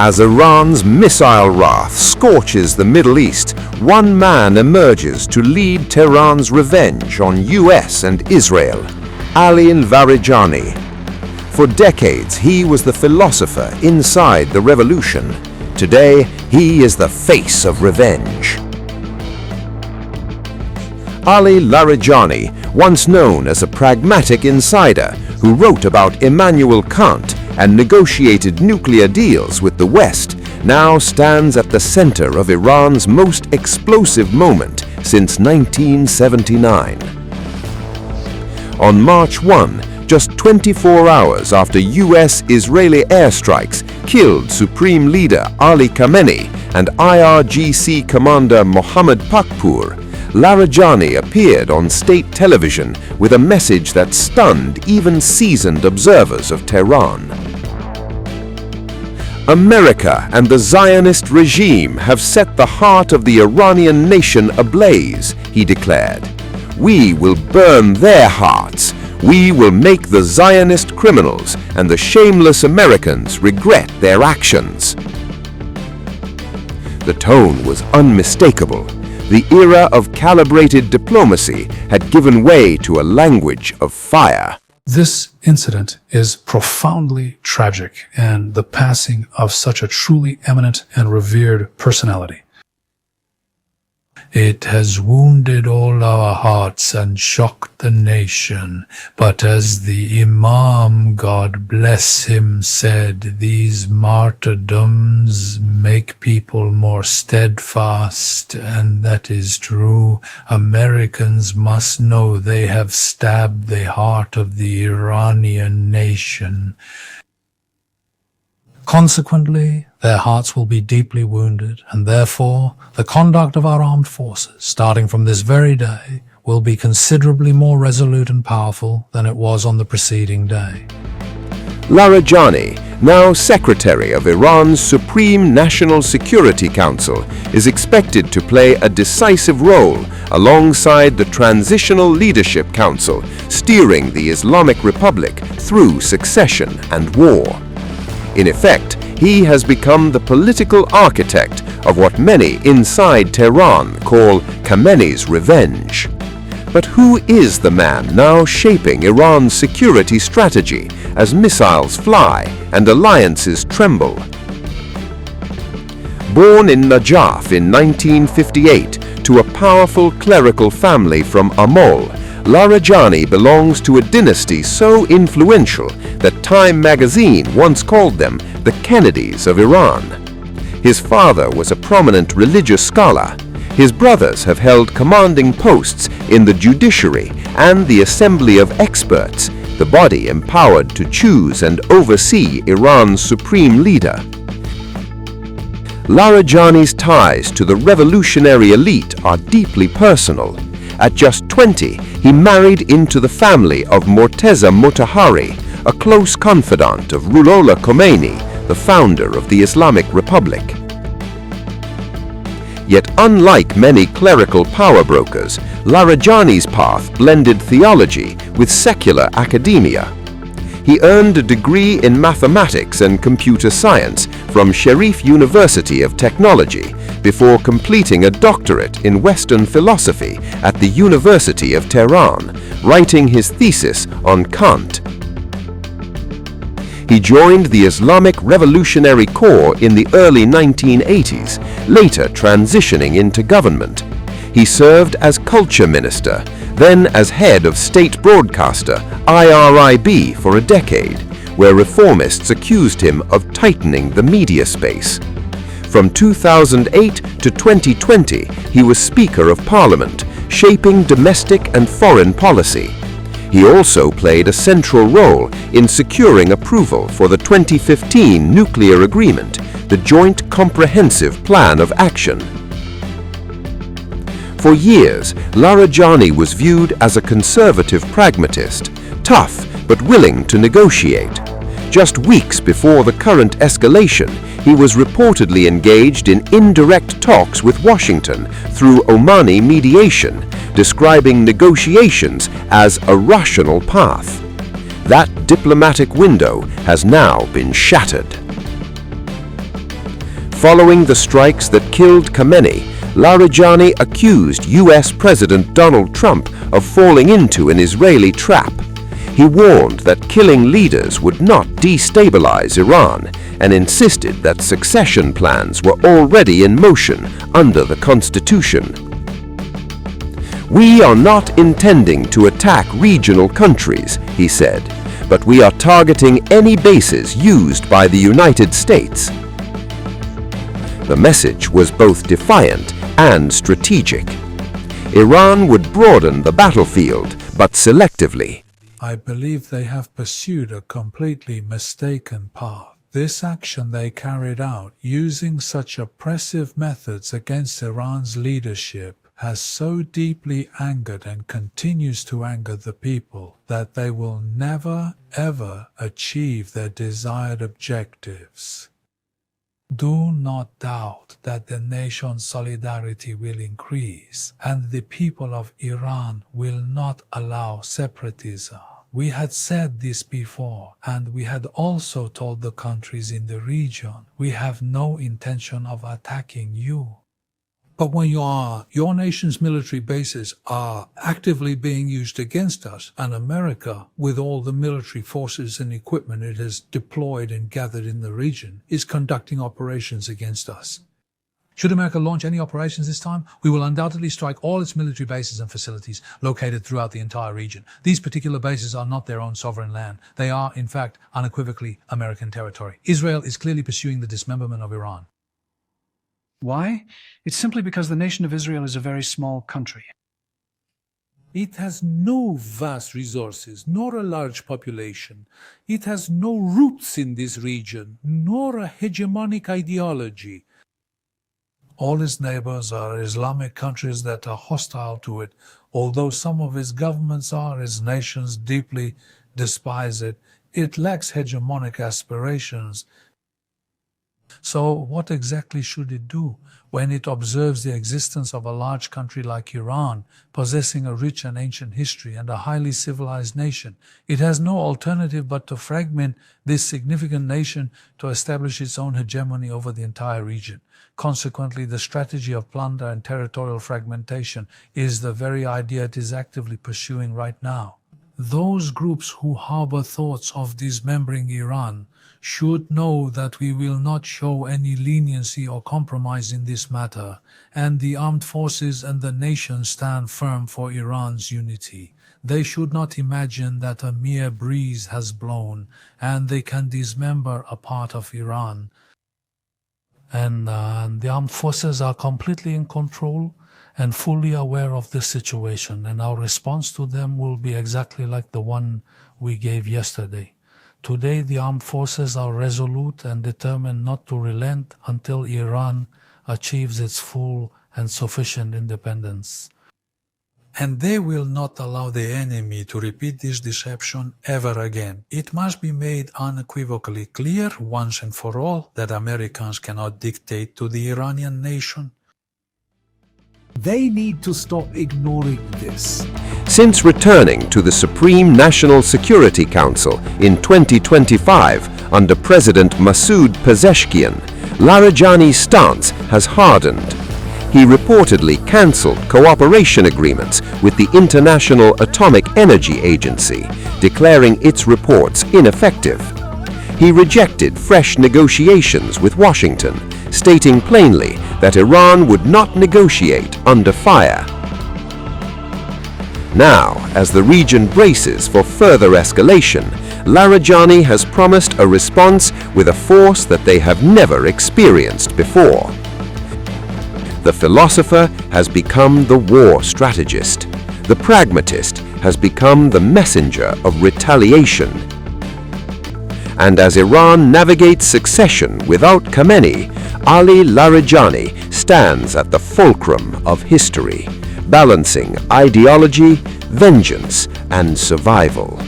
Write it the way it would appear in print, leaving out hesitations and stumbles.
As Iran's missile wrath scorches the Middle East, one man emerges to lead Tehran's revenge on US and Israel, Ali Larijani. For decades, he was the philosopher inside the revolution. Today, he is the face of revenge. Ali Larijani, once known as a pragmatic insider who wrote about Immanuel Kant and negotiated nuclear deals with the West, now stands at the center of Iran's most explosive moment since 1979. On March 1, just 24 hours after US-Israeli airstrikes killed Supreme Leader Ali Khamenei and IRGC Commander Mohammad Pakpour, Larijani appeared on state television with a message that stunned even seasoned observers of Tehran. America and the Zionist regime have set the heart of the Iranian nation ablaze, he declared. We will burn their hearts. We will make the Zionist criminals and the shameless Americans regret their actions. The tone was unmistakable. The era of calibrated diplomacy had given way to a language of fire. This incident is profoundly tragic, and the passing of such a truly eminent and revered personality. It has wounded all our hearts and shocked the nation, but as the Imam, God bless him, said, these martyrdoms make people more steadfast, and that is true. Americans must know they have stabbed the heart of the Iranian nation. Consequently, their hearts will be deeply wounded, and therefore the conduct of our armed forces, starting from this very day, will be considerably more resolute and powerful than it was on the preceding day. Larijani, now Secretary of Iran's Supreme National Security Council, is expected to play a decisive role alongside the Transitional Leadership Council, steering the Islamic Republic through succession and war. In effect, he has become the political architect of what many inside Tehran call Khamenei's revenge. But who is the man now shaping Iran's security strategy as missiles fly and alliances tremble? Born in Najaf in 1958 to a powerful clerical family from Amol, Larijani belongs to a dynasty so influential that Time magazine once called them the Kennedys of Iran. His father was a prominent religious scholar. His brothers have held commanding posts in the judiciary and the Assembly of Experts, the body empowered to choose and oversee Iran's supreme leader. Larijani's ties to the revolutionary elite are deeply personal. At just 20, he married into the family of Morteza Motahari, a close confidant of Ruhollah Khomeini, the founder of the Islamic Republic. Yet unlike many clerical power brokers, Larijani's path blended theology with secular academia. He earned a degree in mathematics and computer science from Sharif University of Technology before completing a doctorate in Western philosophy at the University of Tehran, writing his thesis on Kant. He joined the Islamic Revolutionary Corps in the early 1980s, later transitioning into government. He served as culture minister, then as head of state broadcaster IRIB for a decade, where reformists accused him of tightening the media space. From 2008 to 2020, he was Speaker of Parliament, shaping domestic and foreign policy. He also played a central role in securing approval for the 2015 nuclear agreement, the Joint Comprehensive Plan of Action. For years, Larijani was viewed as a conservative pragmatist, tough but willing to negotiate. Just weeks before the current escalation, he was reportedly engaged in indirect talks with Washington through Omani mediation, describing negotiations as a rational path. That diplomatic window has now been shattered. Following the strikes that killed Khamenei, Larijani accused US President Donald Trump of falling into an Israeli trap. He warned that killing leaders would not destabilize Iran and insisted that succession plans were already in motion under the constitution. "We are not intending to attack regional countries," he said, "but we are targeting any bases used by the United States." The message was both defiant and strategic. Iran would broaden the battlefield, but selectively. I believe they have pursued a completely mistaken path. This action they carried out using such oppressive methods against Iran's leadership has so deeply angered and continues to anger the people that they will never ever achieve their desired objectives. Do not doubt that the nation's solidarity will increase and the people of Iran will not allow separatism. We had said this before, and we had also told the countries in the region, we have no intention of attacking you. But when your nation's military bases are actively being used against us, and America, with all the military forces and equipment it has deployed and gathered in the region, is conducting operations against us. Should America launch any operations this time, we will undoubtedly strike all its military bases and facilities located throughout the entire region. These particular bases are not their own sovereign land. They are, in fact, unequivocally American territory. Israel is clearly pursuing the dismemberment of Iran. Why? It's simply because the nation of Israel is a very small country. It has no vast resources, nor a large population. It has no roots in this region, nor a hegemonic ideology. All its neighbors are Islamic countries that are hostile to it, although some of its governments are, its nations deeply despise it. It lacks hegemonic aspirations. So what exactly should it do when it observes the existence of a large country like Iran, possessing a rich and ancient history and a highly civilized nation? It has no alternative but to fragment this significant nation to establish its own hegemony over the entire region. Consequently, the strategy of plunder and territorial fragmentation is the very idea it is actively pursuing right now. Those groups who harbor thoughts of dismembering Iran should know that we will not show any leniency or compromise in this matter, and the armed forces and the nation stand firm for Iran's unity. They should not imagine that a mere breeze has blown and they can dismember a part of Iran. And the armed forces are completely in control and fully aware of the situation, and our response to them will be exactly like the one we gave yesterday. Today, the armed forces are resolute and determined not to relent until Iran achieves its full and sufficient independence. And they will not allow the enemy to repeat this deception ever again. It must be made unequivocally clear once and for all that Americans cannot dictate to the Iranian nation. They need to stop ignoring this. Since returning to the Supreme National Security Council in 2025 under President Masoud Pezeshkian, Larijani's stance has hardened. He reportedly cancelled cooperation agreements with the International Atomic Energy Agency, declaring its reports ineffective. He rejected fresh negotiations with Washington, stating plainly that Iran would not negotiate under fire. Now, as the region braces for further escalation, Larijani has promised a response with a force that they have never experienced before. The philosopher has become the war strategist. The pragmatist has become the messenger of retaliation. And as Iran navigates succession without Khamenei, Ali Larijani stands at the fulcrum of history, balancing ideology, vengeance, and survival.